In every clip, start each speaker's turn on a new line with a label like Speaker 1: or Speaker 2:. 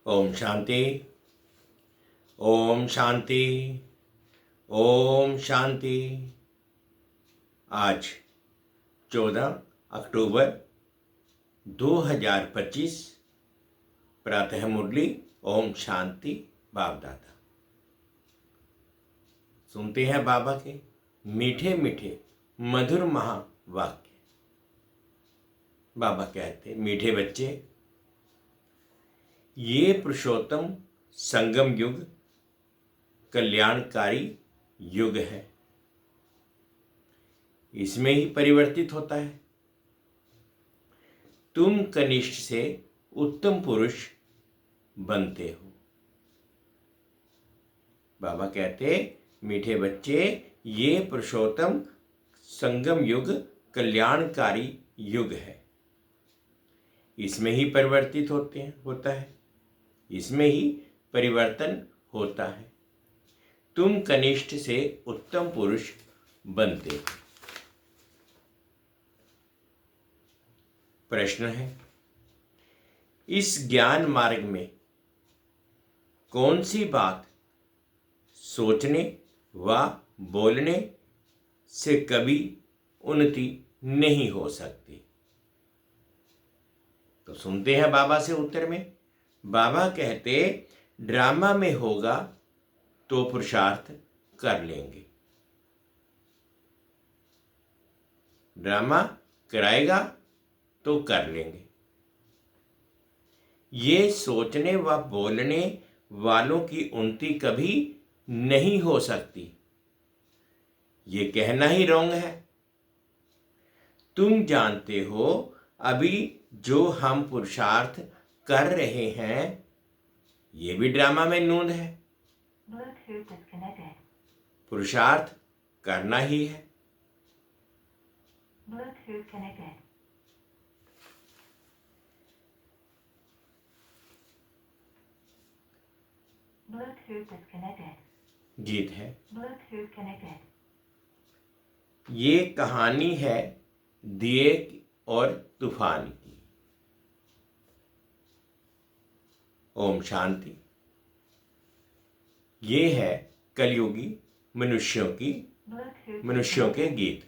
Speaker 1: ओम शांति। ओम शांति। ओम शांति। आज 14 अक्टूबर 2025 प्रातः मुरली ओम शांति बाप दादा। सुनते हैं बाबा के मीठे मीठे मधुर महावाक्य। बाबा कहते, मीठे बच्चे, ये पुरुषोत्तम संगम युग कल्याणकारी युग है। इसमें ही परिवर्तित होता है। तुम कनिष्ठ से उत्तम पुरुष बनते हो। बाबा कहते, मीठे बच्चे, ये पुरुषोत्तम संगम युग कल्याणकारी युग है। इसमें ही परिवर्तित होता है। इसमें ही परिवर्तन होता है। तुम कनिष्ठ से उत्तम पुरुष बनते हो। प्रश्न है, इस ज्ञान मार्ग में कौन सी बात सोचने व बोलने से कभी उन्नति नहीं हो सकती? तो सुनते हैं बाबा से उत्तर में। बाबा कहते, ड्रामा में होगा तो पुरुषार्थ कर लेंगे। ड्रामा कराएगा तो कर लेंगे। ये सोचने व बोलने वालों की उन्नति कभी नहीं हो सकती। ये कहना ही रॉन्ग है। तुम जानते हो, अभी जो हम पुरुषार्थ कर रहे हैं, ये भी ड्रामा में नूंद है। पुरुषार्थ करना ही है। गीत है। ये कहानी है दिए और तूफान की। ओम शांति। ये है कलयुगी मनुष्यों के गीत।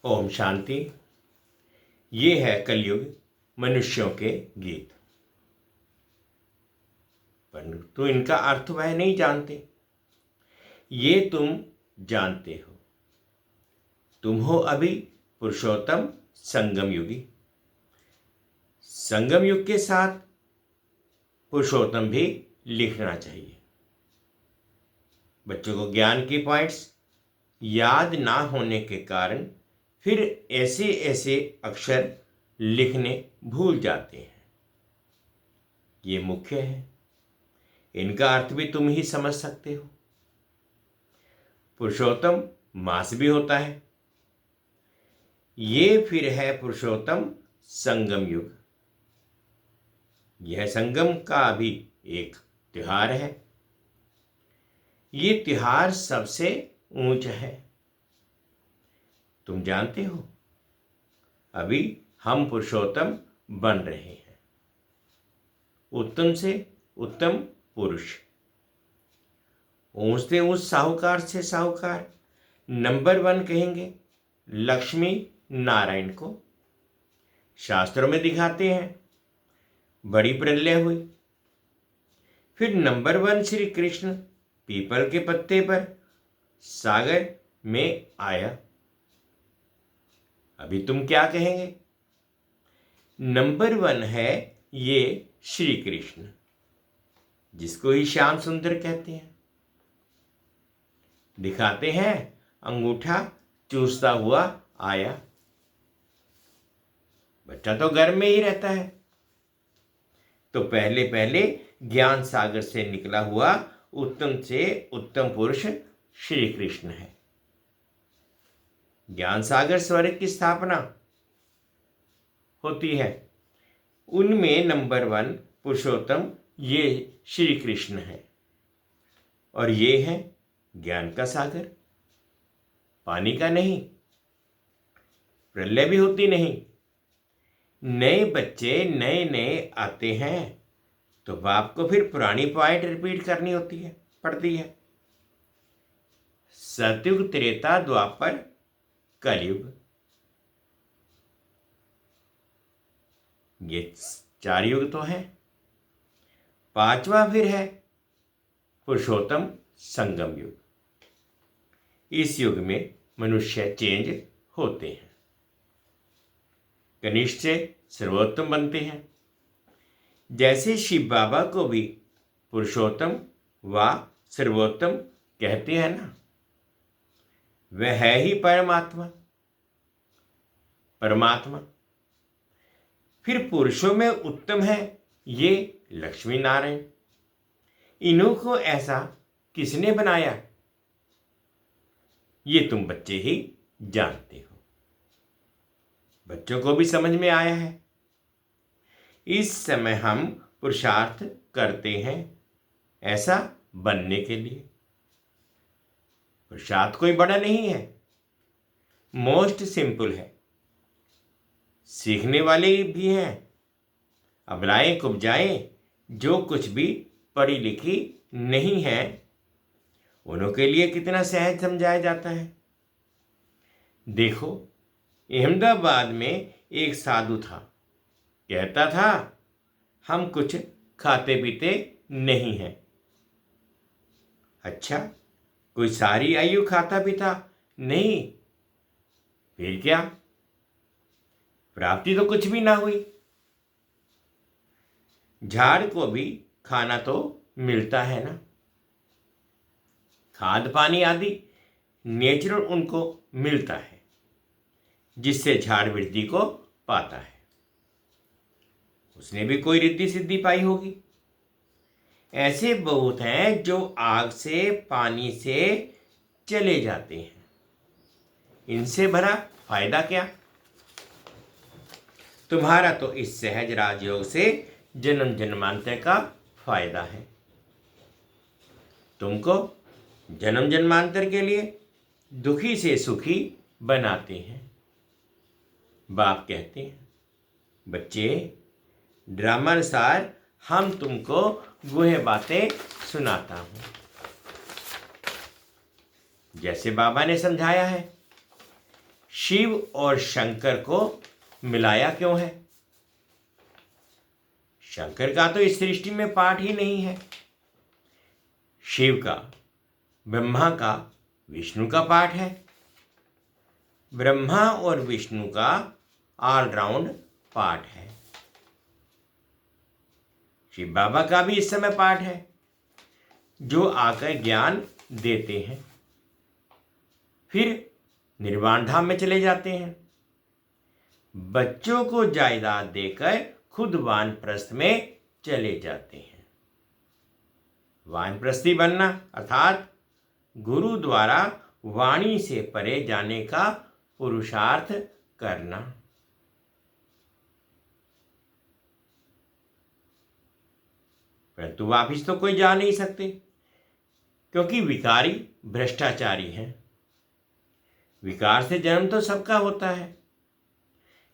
Speaker 1: ओम शांति। ये है कलयुग मनुष्यों के गीत, परंतु इनका अर्थ वह नहीं जानते। ये तुम जानते हो। तुम हो अभी पुरुषोत्तम संगम युगी। संगम युग के साथ पुरुषोत्तम भी लिखना चाहिए। बच्चों को ज्ञान के पॉइंट्स याद ना होने के कारण फिर ऐसे ऐसे अक्षर लिखने भूल जाते हैं। ये मुख्य है। इनका अर्थ भी तुम ही समझ सकते हो। पुरुषोत्तम मास भी होता है। ये फिर है पुरुषोत्तम संगम युग। यह संगम का भी एक त्योहार है। ये त्योहार सबसे ऊंच है। तुम जानते हो, अभी हम पुरुषोत्तम बन रहे हैं। उत्तम से उत्तम पुरुष, ऊंच से ऊंच साहूकार से साहूकार, नंबर 1 कहेंगे लक्ष्मी नारायण को। शास्त्रों में दिखाते हैं बड़ी प्रलय हुई, फिर नंबर 1 श्री कृष्ण पीपल के पत्ते पर सागर में आया। अभी तुम क्या कहेंगे? नंबर 1 है ये श्री कृष्ण, जिसको ही श्याम सुंदर कहते हैं। दिखाते हैं अंगूठा चूसता हुआ आया। बच्चा तो घर में ही रहता है, तो पहले पहले ज्ञान सागर से निकला हुआ उत्तम से उत्तम पुरुष श्री कृष्ण है। ज्ञान सागर स्वर्ग की स्थापना होती है। उनमें नंबर 1 पुरुषोत्तम ये श्री कृष्ण है। और ये है ज्ञान का सागर, पानी का नहीं। प्रलय भी होती नहीं, नए बच्चे नए नए आते हैं तो बाप को फिर पुरानी पॉइंट रिपीट करनी होती है, पड़ती है। सतयुग, त्रेता, द्वापर, कलयुग, ये 4 युग तो है। 5वां फिर है पुरुषोत्तम संगम युग। इस युग में मनुष्य चेंज होते हैं, कनिष्ठ से सर्वोत्तम बनते हैं। जैसे शिव बाबा को भी पुरुषोत्तम व सर्वोत्तम कहते हैं ना, वह है ही परमात्मा। फिर पुरुषों में उत्तम है ये लक्ष्मी नारायण। इन्हों को ऐसा किसने बनाया, ये तुम बच्चे ही जानते हो। बच्चों को भी समझ में आया है। इस समय हम पुरुषार्थ करते हैं ऐसा बनने के लिए। पुरुषार्थ कोई बड़ा नहीं है, मोस्ट सिंपल है। सीखने वाले भी हैं, अबलाएं कुब्जाएं जो कुछ भी पढ़ी लिखी नहीं है, उन्हों के लिए कितना सहज समझाया जाता है। देखो, अहमदाबाद में एक साधु था, कहता था हम कुछ खाते पीते नहीं हैं। अच्छा, कोई सारी आयु खाता पीता नहीं, फिर क्या, प्राप्ति तो कुछ भी ना हुई। झाड़ को भी खाना तो मिलता है ना, खाद पानी आदि नेचुरल उनको मिलता है, जिससे झाड़ वृद्धि को पाता है। उसने भी कोई रिद्धि सिद्धि पाई होगी। ऐसे बहुत हैं जो आग से पानी से चले जाते हैं, इनसे भरा फायदा क्या। तुम्हारा तो इस सहज राजयोग से जन्म जन्मांतर का फायदा है। तुमको जन्म जन्मांतर के लिए दुखी से सुखी बनाते हैं। बाप कहते हैं, बच्चे ड्रामानुसार हम तुमको वह बातें सुनाता हूं जैसे बाबा ने समझाया है। शिव और शंकर को मिलाया क्यों है? शंकर का तो इस सृष्टि में पार्ट ही नहीं है। शिव का, ब्रह्मा का, विष्णु का पार्ट है। ब्रह्मा और विष्णु का ऑलराउंड पार्ट है। शिव बाबा का भी इस समय पार्ट है, जो आकर ज्ञान देते हैं, फिर निर्वाण धाम में चले जाते हैं। बच्चों को जायदाद देकर खुद वानप्रस्थ में चले जाते हैं। वानप्रस्थी बनना अर्थात गुरु द्वारा वाणी से परे जाने का पुरुषार्थ करना। परंतु वापिस तो कोई जा नहीं सकते, क्योंकि विकारी भ्रष्टाचारी हैं। विकार से जन्म तो सबका होता है।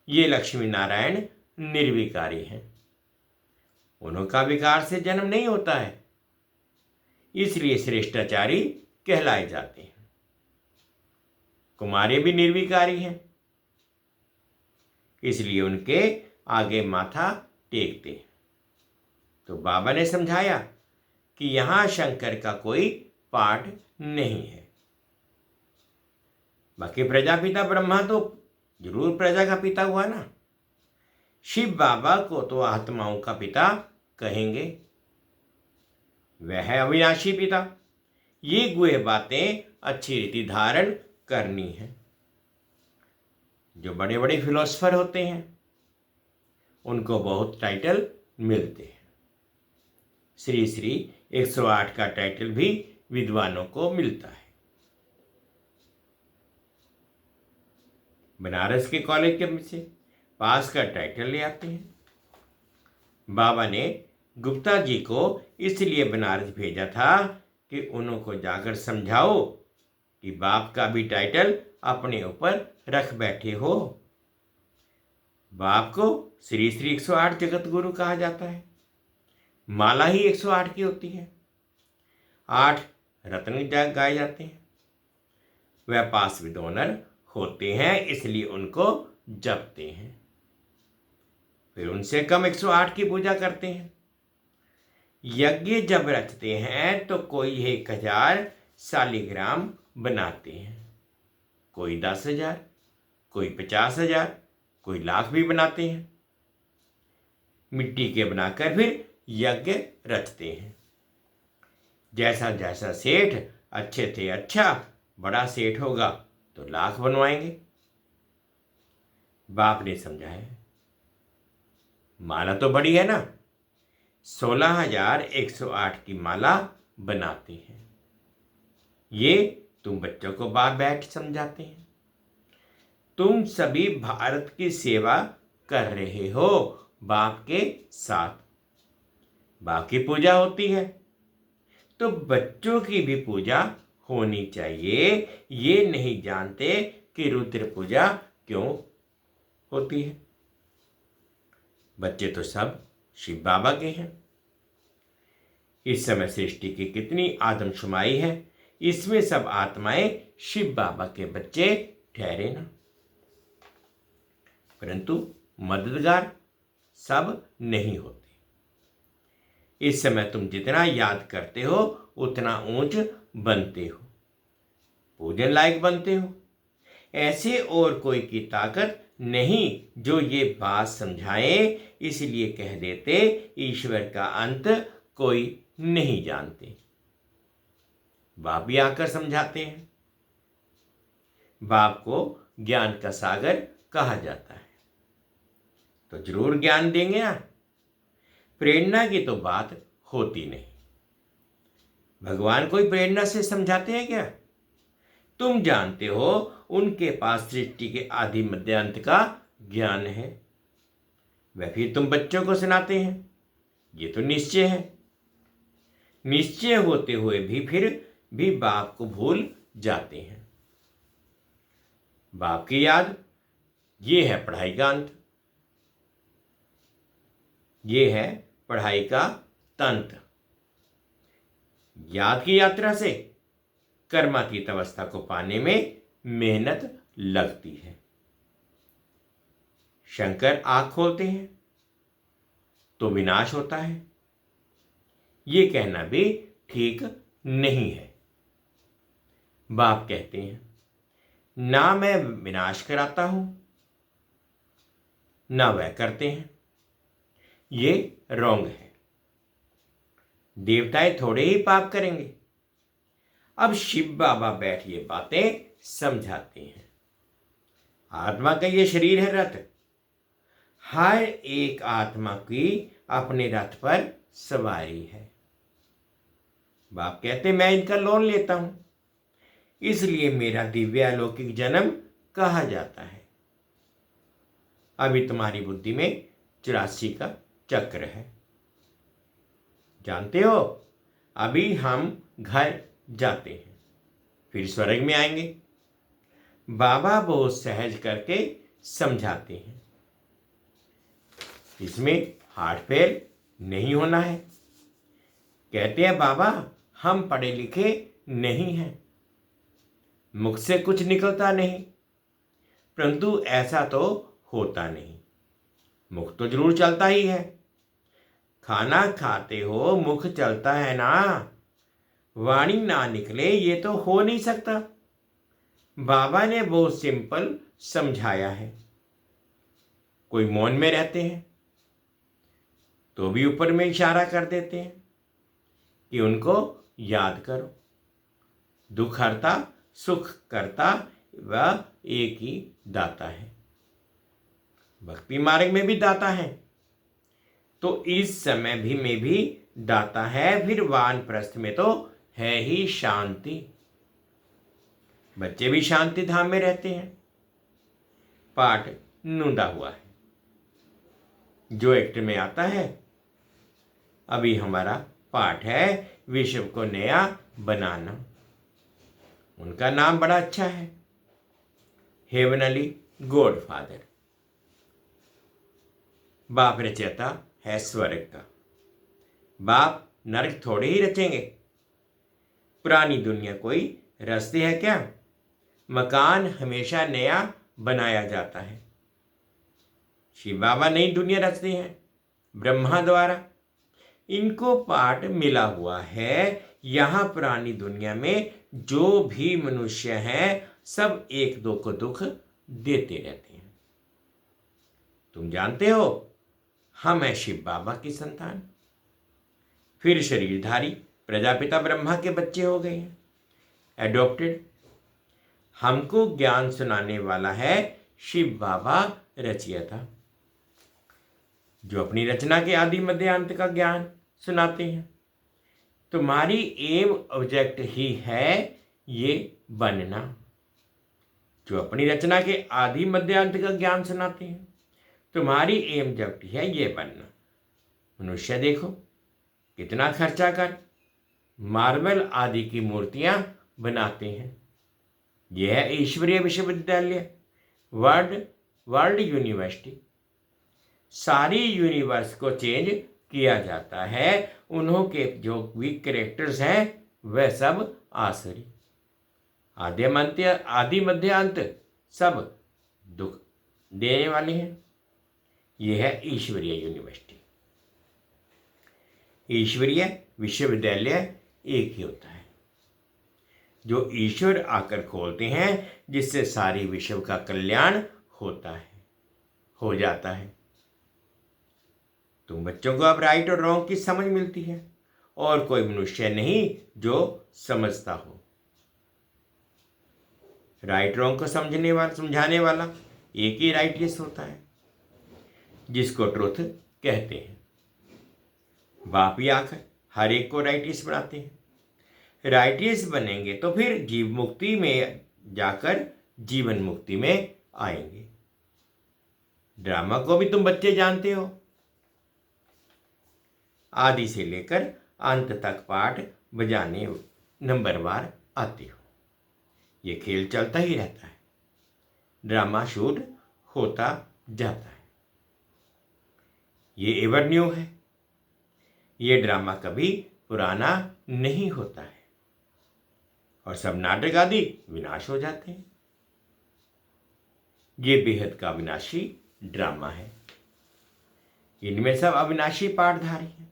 Speaker 1: ये लक्ष्मी नारायण निर्विकारी हैं, उनका विकार से जन्म नहीं होता है, इसलिए श्रेष्ठाचारी कहलाए जाते हैं। कुमारी भी निर्विकारी हैं, इसलिए उनके आगे माथा टेकते हैं। तो बाबा ने समझाया कि यहां शंकर का कोई पार्ट नहीं है। बाकी प्रजापिता ब्रह्मा तो जरूर प्रजा का पिता हुआ ना। शिव बाबा को तो आत्माओं का पिता कहेंगे, वह है अविनाशी पिता। ये गुहे बातें अच्छी रीति धारण करनी है। जो बड़े बड़े फिलोसफर होते हैं उनको बहुत टाइटल मिलते हैं। श्री श्री 108 का टाइटल भी विद्वानों को मिलता है। बनारस के कॉलेज के से पास का टाइटल ले आते हैं। बाबा ने गुप्ता जी को इसलिए बनारस भेजा था कि उनको जाकर समझाओ कि बाप का भी टाइटल अपने ऊपर रख बैठे हो। बाप को श्री श्री 108 जगत गुरु कहा जाता है। माला ही 108 की होती है। 8 रत्न गाए जाते हैं। वह पास विद ऑनर होते हैं, इसलिए उनको जपते हैं। फिर उनसे कम 108 की पूजा करते हैं। यज्ञ जब रचते हैं तो कोई 1000 शालिग्राम बनाते हैं, कोई 10,000, कोई 50,000, कोई लाख भी बनाते हैं। मिट्टी के बनाकर फिर यज्ञ रचते हैं। जैसा जैसा सेठ अच्छे थे, अच्छा बड़ा सेठ होगा तो लाख बनवाएंगे। बाप ने समझाया, माला तो बड़ी है ना, 16,108 की माला बनाते हैं। ये तुम बच्चों को बाप बैठ समझाते हैं। तुम सभी भारत की सेवा कर रहे हो बाप के साथ। बाप की पूजा होती है तो बच्चों की भी पूजा होनी चाहिए। ये नहीं जानते कि रुद्र पूजा क्यों होती है। बच्चे तो सब शिव बाबा के हैं। इस समय सृष्टि की कितनी आदमशुमारी है, इसमें सब आत्माएं शिव बाबा के बच्चे ठहरे ना। परंतु मददगार सब नहीं होते। इस समय तुम जितना याद करते हो उतना ऊंच बनते हो, पूजन लायक बनते हो। ऐसे और कोई की ताकत नहीं जो ये बात समझाए, इसलिए कह देते ईश्वर का अंत कोई नहीं जानते। बाप भी आकर समझाते हैं। बाप को ज्ञान का सागर कहा जाता है, तो जरूर ज्ञान देंगे ना। प्रेरणा की तो बात होती नहीं। भगवान कोई प्रेरणा से समझाते हैं क्या? तुम जानते हो उनके पास सृष्टि के आदि मध्य अंत का ज्ञान है, वह फिर तुम बच्चों को सुनाते हैं। ये तो निश्चय है। निश्चय होते हुए भी फिर भी बाप को भूल जाते हैं। बाप की याद, ये है पढ़ाई का अंत, ये है पढ़ाई का तंत्र। याद की यात्रा से कर्मातीत अवस्था को पाने में मेहनत लगती है। शंकर आंख खोलते हैं तो विनाश होता है, ये कहना भी ठीक नहीं है। बाप कहते हैं, ना मैं विनाश कराता हूं ना वह करते हैं, ये रॉन्ग है। देवताएं थोड़े ही पाप करेंगे। अब शिव बाबा बैठ ये बातें समझाते हैं। आत्मा का ये शरीर है रथ। हर एक आत्मा की अपने रथ पर सवारी है। बाप कहते मैं इनका लोन लेता हूं, इसलिए मेरा दिव्य अलौकिक जन्म कहा जाता है। अभी तुम्हारी बुद्धि में 84 का चक्र है। जानते हो, अभी हम घर जाते हैं, फिर स्वर्ग में आएंगे। बाबा बहुत सहज करके समझाते हैं। इसमें हार्ट फेल नहीं होना है। कहते हैं बाबा हम पढ़े लिखे नहीं हैं, मुख से कुछ निकलता नहीं, परंतु ऐसा तो होता नहीं। मुख तो जरूर चलता ही है। खाना खाते हो मुख चलता है ना, वाणी ना निकले ये तो हो नहीं सकता। बाबा ने बहुत सिंपल समझाया है। कोई मौन में रहते हैं तो भी ऊपर में इशारा कर देते हैं कि उनको याद करो। दुख हरता सुख करता वह एक ही दाता है। भक्ति मार्ग में भी दाता है, तो इस समय भी में भी दाता है। फिर वानप्रस्थ में तो है ही शांति। बच्चे भी शांति धाम में रहते हैं। पाठ नूंदा हुआ है, जो एक्ट में आता है। अभी हमारा पाठ है विश्व को नया बनाना। उनका नाम बड़ा अच्छा है, हेवनली गॉड फादर। बाप रचयिता है स्वर्ग का। बाप नरक थोड़े ही रचेंगे। पुरानी दुनिया कोई रचती है क्या? मकान हमेशा नया बनाया जाता है। शिव बाबा नई दुनिया रचते हैं ब्रह्मा द्वारा। इनको पाठ मिला हुआ है। यहाँ पुरानी दुनिया में जो भी मनुष्य हैं सब एक दो को दुख देते रहते हैं। तुम जानते हो हम हैं शिव बाबा की संतान। फिर शरीरधारी प्रजापिता ब्रह्मा के बच्चे हो गए हैं, एडॉप्टेड। हमको ज्ञान सुनाने वाला है शिव बाबा रचयिता, जो अपनी रचना के आदि मध्य अंत का ज्ञान सुनाते हैं। तुम्हारी एम ऑब्जेक्ट ही है ये बनना, जो अपनी रचना के आदि मध्य अंत का ज्ञान सुनाते हैं। तुम्हारी एम ऑब्जेक्ट है ये बनना। मनुष्य देखो कितना खर्चा कर मार्बल आदि की मूर्तियां बनाते हैं। यह है ईश्वरीय विश्वविद्यालय, वर्ल्ड यूनिवर्सिटी। सारी यूनिवर्स को चेंज किया जाता है। उन्हों के जो भी कैरेक्टर्स हैं वह सब आसुरी, आदि मध्य अंत सब दुख देने वाले हैं। यह है ईश्वरीय यूनिवर्सिटी। ईश्वरीय विश्वविद्यालय एक ही होता है, जो ईश्वर आकर खोलते हैं, जिससे सारी विश्व का कल्याण होता है, हो जाता है। तुम बच्चों को अब राइट और रॉन्ग की समझ मिलती है, और कोई मनुष्य नहीं जो समझता हो। राइट रॉन्ग को समझाने वाला एक ही राइटियस होता है, जिसको ट्रुथ कहते हैं। बाप ही आकर हर एक को राइटियस बनाते हैं। राइटियस बनेंगे तो फिर जीव मुक्ति में जाकर जीवन मुक्ति में आएंगे। ड्रामा को भी तुम बच्चे जानते हो। आदि से लेकर अंत तक पाठ बजाने नंबरवार आते हो। ये खेल चलता ही रहता है, ड्रामा शूट होता जाता है। ये एवर न्यू है। ये ड्रामा कभी पुराना नहीं होता है, और सब नाटक आदि विनाश हो जाते हैं। ये बेहद का विनाशी ड्रामा है। इनमें सब अविनाशी पाठधारी हैं।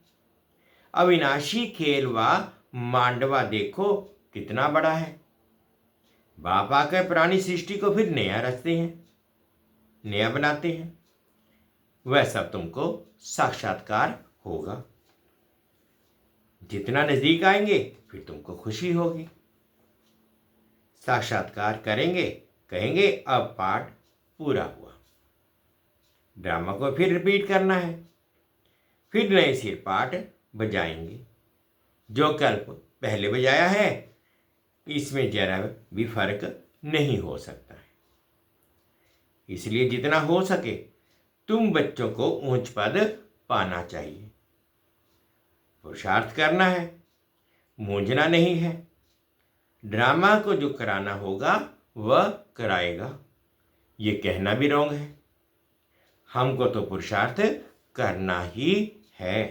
Speaker 1: अविनाशी खेल व मांडवा देखो कितना बड़ा है। बाप आकर पुरानी सृष्टि को फिर नया रचते हैं, नया बनाते हैं। वह सब तुमको साक्षात्कार होगा। जितना नजदीक आएंगे फिर तुमको खुशी होगी। साक्षात्कार करेंगे, कहेंगे अब पाठ पूरा हुआ। ड्रामा को फिर रिपीट करना है, फिर नए सिर पाठ बजाएंगे। जो कल्प पहले बजाया है इसमें जरा भी फर्क नहीं हो सकता है। इसलिए जितना हो सके तुम बच्चों को ऊंच पद पाना चाहिए। पुरुषार्थ करना है, मूंझना नहीं है। ड्रामा को जो कराना होगा वह कराएगा, ये कहना भी रॉन्ग है। हमको तो पुरुषार्थ करना ही है।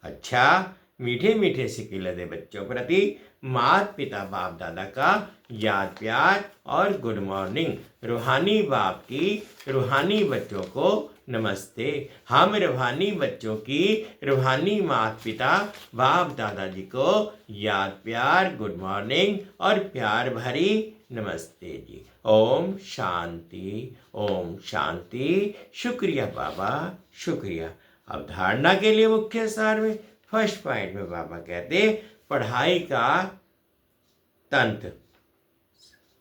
Speaker 1: अच्छा, मीठे मीठे सिक्के दे बच्चों प्रति माता पिता बाप दादा का याद प्यार और गुड मॉर्निंग। रूहानी बाप की रूहानी बच्चों को नमस्ते। हम रूहानी बच्चों की रूहानी माता पिता बाप दादाजी को याद प्यार, गुड मॉर्निंग और प्यार भरी नमस्ते जी। ओम शांति, ओम शांति। शुक्रिया बाबा, शुक्रिया। अवधारणा के लिए मुख्य सार में फर्स्ट पॉइंट में बाबा कहते पढ़ाई का तंत्र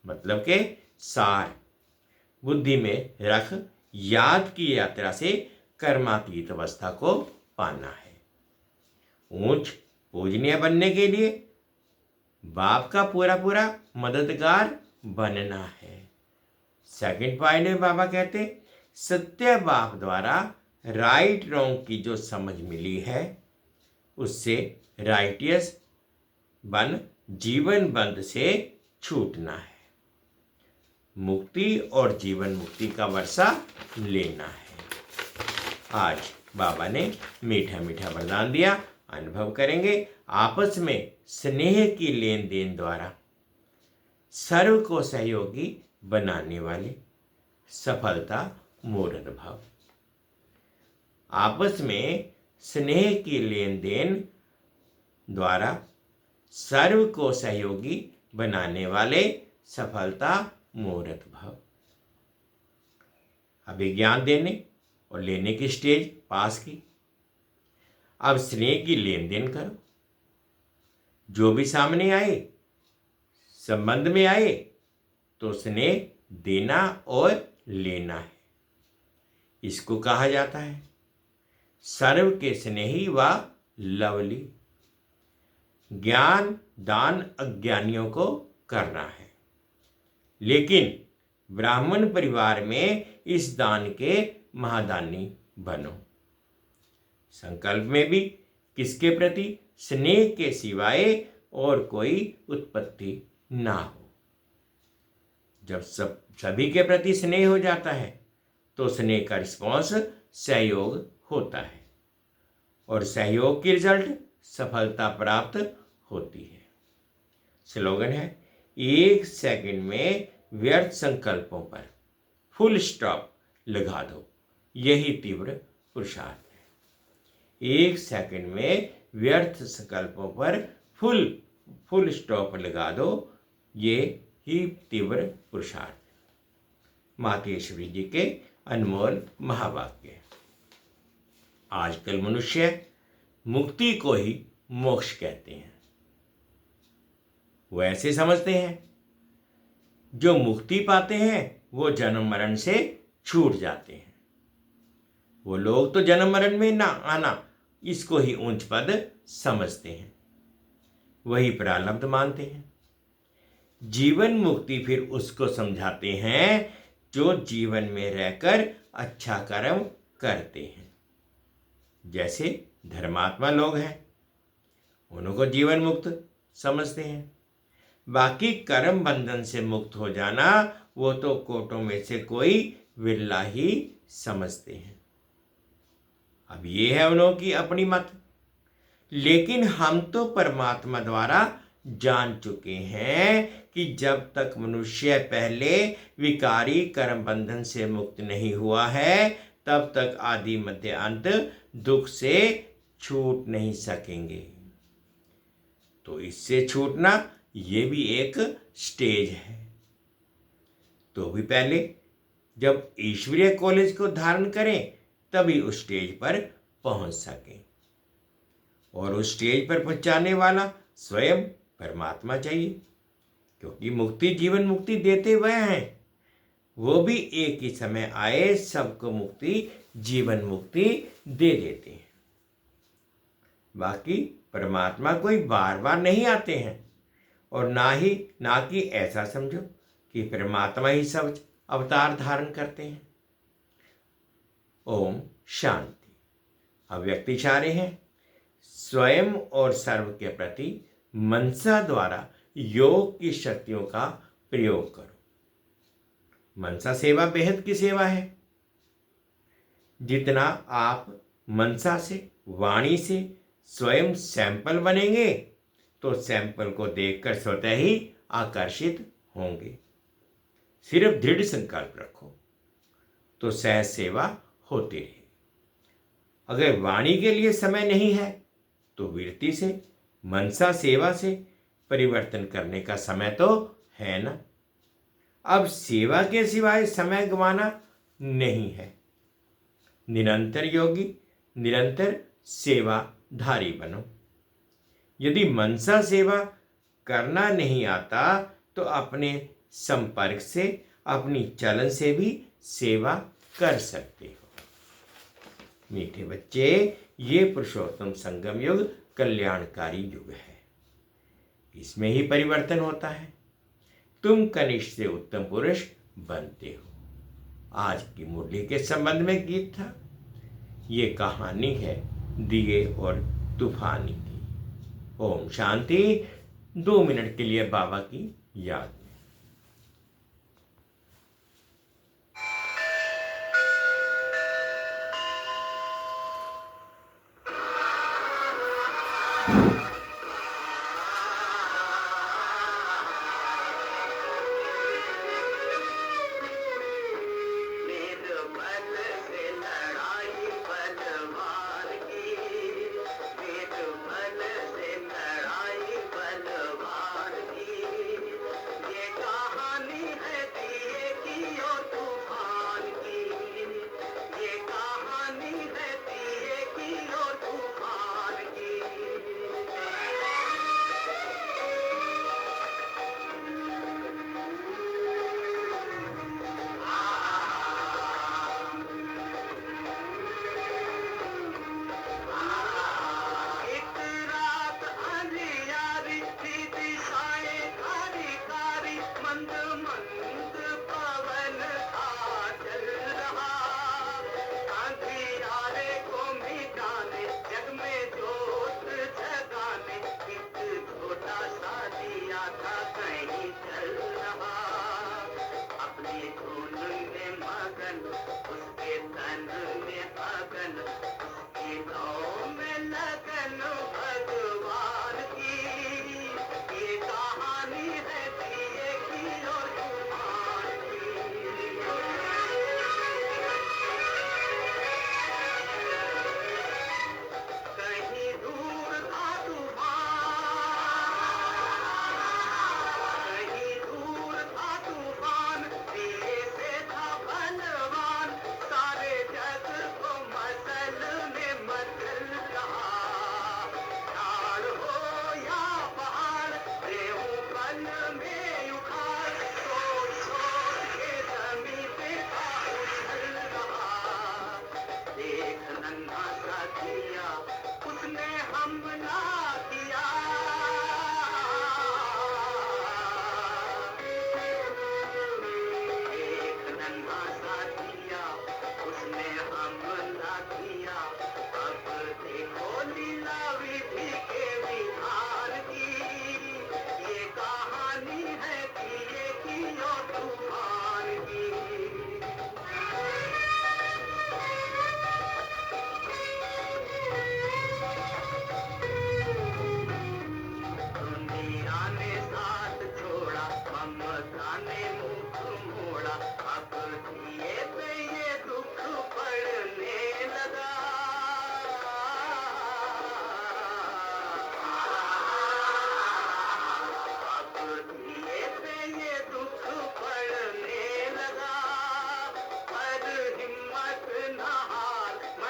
Speaker 1: मतलब के सार बुद्धि में रख याद की यात्रा से कर्मातीत अवस्था को पाना है। ऊंच पूजनीय बनने के लिए बाप का पूरा पूरा मददगार बनना है। सेकंड पॉइंट में बाबा कहते सत्य बाप द्वारा राइट रॉन्ग की जो समझ मिली है उससे राइटियस बन जीवन बंध से छूटना है। मुक्ति और जीवन मुक्ति का वर्षा लेना है। आज बाबा ने मीठा मीठा वरदान दिया। अनुभव करेंगे आपस में स्नेह की लेन देन द्वारा सर्व को सहयोगी बनाने वाले सफलता मूर्त भाव। आपस में स्नेह की लेन देन द्वारा सर्व को सहयोगी बनाने वाले सफलता मूर्त भाव। अभी ज्ञान देने और लेने की स्टेज पास की। अब स्नेह की लेन देन करो। जो भी सामने आए, संबंध में आए, तो स्नेह देना और लेना है। इसको कहा जाता है सर्व के स्नेही व लवली। ज्ञान दान अज्ञानियों को करना है, लेकिन ब्राह्मण परिवार में इस दान के महादानी बनो। संकल्प में भी किसके प्रति स्नेह के सिवाय और कोई उत्पत्ति ना हो। जब सभी के प्रति स्नेह हो जाता है तो स्नेह का रिस्पॉन्स सहयोग होता है और सहयोग की रिजल्ट सफलता प्राप्त होती है। स्लोगन है 1 सेकंड में व्यर्थ संकल्पों पर फुल स्टॉप लगा दो, यही तीव्र पुरुषार्थ है। 1 सेकंड में व्यर्थ संकल्पों पर फुल स्टॉप लगा दो, ये ही तीव्र पुरुषार्थ है। मातेश्वरी जी के अनमोल महावाक्य। आजकल मनुष्य मुक्ति को ही मोक्ष कहते हैं। वो ऐसे समझते हैं जो मुक्ति पाते हैं वो जन्म मरण से छूट जाते हैं। वो लोग तो जन्म मरण में ना आना इसको ही ऊंच पद समझते हैं, वही प्रारब्ध मानते हैं। जीवन मुक्ति फिर उसको समझाते हैं जो जीवन में रहकर अच्छा कर्म करते हैं। जैसे धर्मात्मा लोग हैं, उनको जीवन मुक्त समझते हैं। बाकी कर्म बंधन से मुक्त हो जाना वो तो कोटों में से कोई विरला ही समझते हैं। अब ये है उन्हों की अपनी मत, लेकिन हम तो परमात्मा द्वारा जान चुके हैं कि जब तक मनुष्य पहले विकारी कर्म बंधन से मुक्त नहीं हुआ है तब तक आदि मध्य अंत दुख से छूट नहीं सकेंगे। तो इससे छूटना ये भी एक स्टेज है। तो भी पहले जब ईश्वरीय कॉलेज को धारण करें तभी उस स्टेज पर पहुंच सकें, और उस स्टेज पर पहुंचाने वाला स्वयं परमात्मा चाहिए, क्योंकि मुक्ति जीवन मुक्ति देते वह हैं। वो भी एक ही समय आए सबको मुक्ति जीवन मुक्ति दे देते हैं। बाकी परमात्मा कोई बार बार नहीं आते हैं, और ना कि ऐसा समझो कि परमात्मा ही सब अवतार धारण करते हैं। ओम शांति। अब व्यक्ति चाह रहे हैं स्वयं और सर्व के प्रति मनसा द्वारा योग की शक्तियों का प्रयोग करो। मनसा सेवा बेहद की सेवा है। जितना आप मनसा से वाणी से स्वयं सैंपल बनेंगे तो सैंपल को देखकर स्वतः ही आकर्षित होंगे। सिर्फ दृढ़ संकल्प रखो तो सहज सेवा होती रहे। अगर वाणी के लिए समय नहीं है तो विरति से मनसा सेवा से परिवर्तन करने का समय तो है ना। अब सेवा के सिवाय समय गंवाना नहीं है। निरंतर योगी, निरंतर सेवाधारी बनो। यदि मनसा सेवा करना नहीं आता तो अपने संपर्क से, अपनी चलन से भी सेवा कर सकते हो। मीठे बच्चे, ये पुरुषोत्तम संगम युग कल्याणकारी युग है। इसमें ही परिवर्तन होता है। तुम कनिष्ठ से उत्तम पुरुष बनते हो। आज की मुरली के संबंध में गीत था। ये कहानी है दिए और तूफानी की। ओम शांति। 2 मिनट के लिए बाबा की याद में।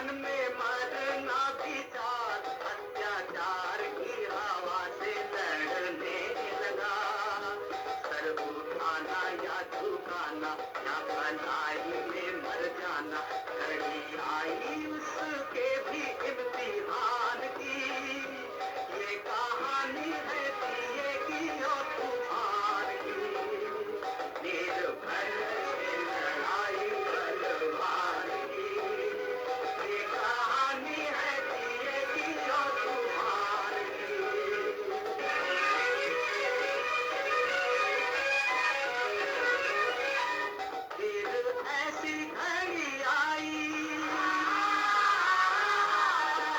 Speaker 2: मन में मरना विचार, अत्याचार की हवा से लड़ने लगा। सर उठाना या झुकाना या भलाई में मर जाना, घड़ी आई उसके भी इम्तिहान की। ये कहानी है दिए की और तूफान की, निर्भय से लड़ाई बलवान की। ये कहानी है दिए की और तूफान की। फिर ऐसी घड़ी आई,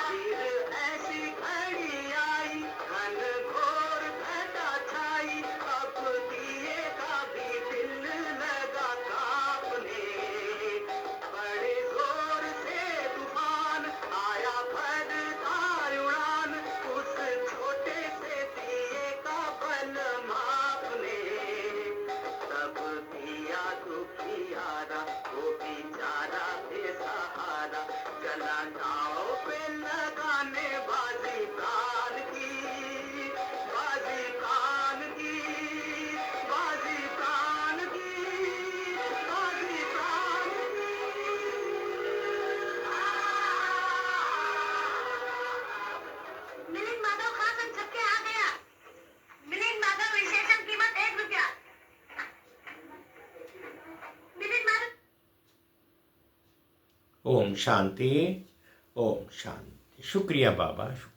Speaker 2: फिर ऐसी घड़ी आई, घनघोर घटा छाई। अब दिए का भी दिल लगा कांपने, बड़े जोर से तूफान आया, भरता उड़ान उस छोटे से दिए का बल मापने। तब दिया दुखियारा, वो बेचारा बेसहारा, चला नाव पे लगाने बाजी प्राण की, बाजी प्राण की, बाजी प्राण की, बाजी प्राण की। मिलिंद माधव खान संग छक्के आ गया। मिलिंद माधव विशेषण कीमत ₹1। मिलिंद माधव।
Speaker 1: ओम शांति, ओम शांति। शुक्रिया बाबा, शुक्रिया।